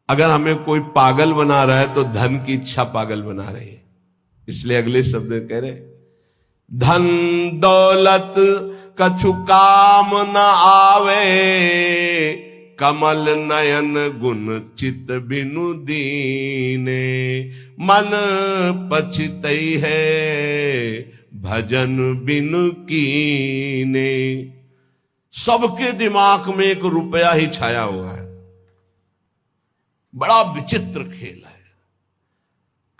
अगर हमें कोई पागल बना रहा है तो धन की इच्छा पागल बना रही है। इसलिए अगले शब्द में कह रहे, धन दौलत कछु काम न आवे, कमल नयन गुण चित बिनु दीने, मन पछतई है भजन बिनु कीने। सबके दिमाग में एक रुपया ही छाया हुआ है। बड़ा विचित्र खेल है।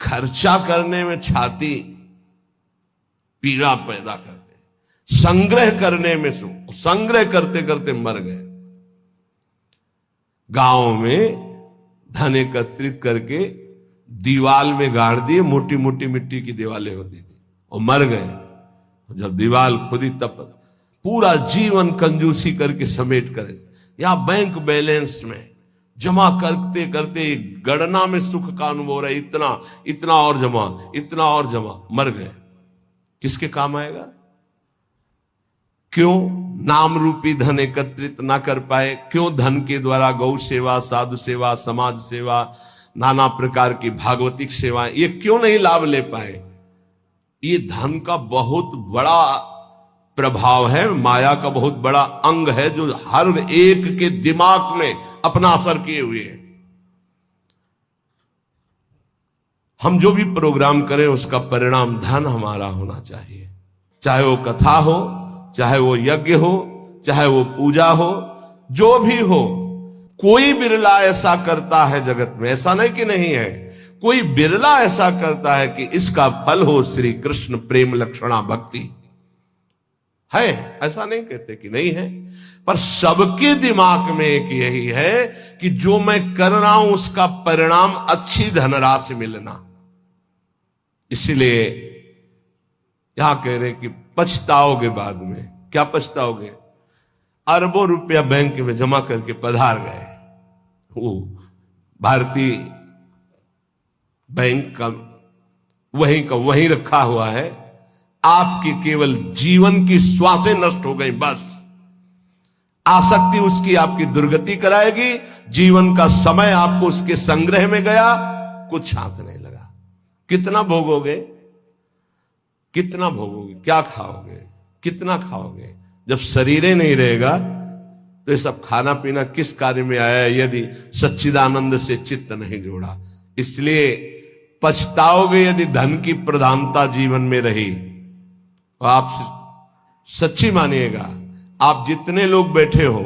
खर्चा करने में छाती पीड़ा पैदा करते, संग्रह करने में सुख, संग्रह करते करते मर गए। गांव में धन एकत्रित करके दीवाल में गाड़ दिए, मोटी मोटी मिट्टी की दीवालें होती थी, और मर गए। जब दीवाल खुदी तब पूरा जीवन कंजूसी करके समेट करे, यहां बैंक बैलेंस में जमा करते करते गणना में सुख का अनुभव है, इतना इतना और जमा, इतना और जमा, मर गए। किसके काम आएगा? क्यों नाम रूपी धन एकत्रित ना कर पाए? क्यों धन के द्वारा गौ सेवा, साधु सेवा, समाज सेवा, नाना प्रकार की भागवतिक सेवा, ये क्यों नहीं लाभ ले पाए? ये धन का बहुत बड़ा प्रभाव है, माया का बहुत बड़ा अंग है, जो हर एक के दिमाग में अपना असर किए हुए है। हम जो भी प्रोग्राम करें उसका परिणाम धन हमारा होना चाहिए। चाहे वो कथा हो, चाहे वो यज्ञ हो, चाहे वो पूजा हो, जो भी हो। कोई बिरला ऐसा करता है जगत में, ऐसा नहीं कि नहीं है, कोई बिरला ऐसा करता है कि इसका फल हो श्री कृष्ण प्रेम लक्षणा भक्ति। है, ऐसा नहीं कहते कि नहीं है, पर सबके दिमाग में एक यही है कि जो मैं कर रहा हूं उसका परिणाम अच्छी धनराशि मिलना। इसलिए यहां कह रहे कि पछताओगे बाद में। क्या पछताओगे? अरबों रुपया बैंक में जमा करके पधार गए, वो भारतीय बैंक का वहीं रखा हुआ है, आपकी केवल जीवन की श्वासें नष्ट हो गई, बस। आसक्ति उसकी आपकी दुर्गति कराएगी, जीवन का समय आपको उसके संग्रह में गया, कुछ हाथ नहीं लगा। कितना भोगोगे? कितना भोगोगे? क्या खाओगे? कितना खाओगे? जब शरीर ही नहीं रहेगा तो ये सब खाना पीना किस कार्य में आया, यदि सच्चिदानंद से चित्त नहीं जोड़ा। इसलिए पछताओगे यदि धन की प्रधानता जीवन में रही। और आप सच्ची मानिएगा, आप जितने लोग बैठे हो,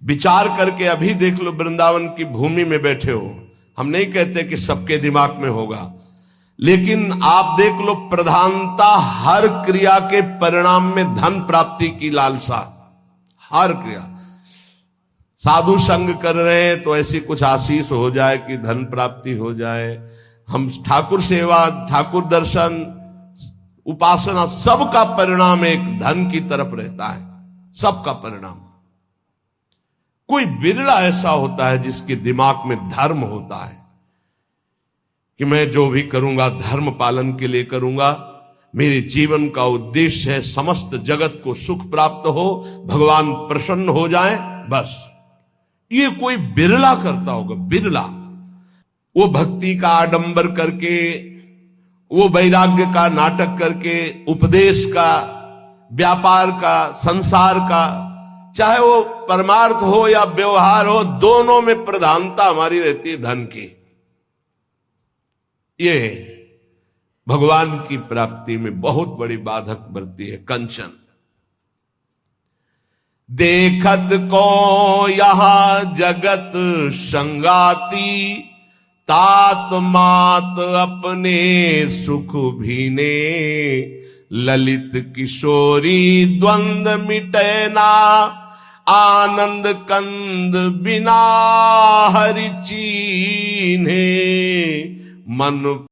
विचार करके अभी देख लो, वृंदावन की भूमि में बैठे हो। हम नहीं कहते कि सबके दिमाग में होगा, लेकिन आप देख लो, प्रधानता हर क्रिया के परिणाम में धन प्राप्ति की लालसा। हर क्रिया, साधु संग कर रहे हैं तो ऐसी कुछ आशीष हो जाए कि धन प्राप्ति हो जाए। हम ठाकुर सेवा, ठाकुर दर्शन, उपासना, सबका परिणाम एक धन की तरफ रहता है, सबका परिणाम। कोई बिरला ऐसा होता है जिसके दिमाग में धर्म होता है कि मैं जो भी करूंगा धर्म पालन के लिए करूंगा, मेरे जीवन का उद्देश्य है समस्त जगत को सुख प्राप्त हो, भगवान प्रसन्न हो जाए, बस। ये कोई बिरला करता होगा, बिरला। वो भक्ति का आडंबर करके, वो वैराग्य का नाटक करके, उपदेश का, व्यापार का, संसार का, चाहे वो परमार्थ हो या व्यवहार हो, दोनों में प्रधानता हमारी रहती है धन की। ये भगवान की प्राप्ति में बहुत बड़ी बाधक बनती है कंचन। देखत को यहां जगत संगाती, तात मात अपने सुख भीने, ललित किशोरी द्वंद मिटे ना, आनंद कंद बिना हरि चीन्हे, मन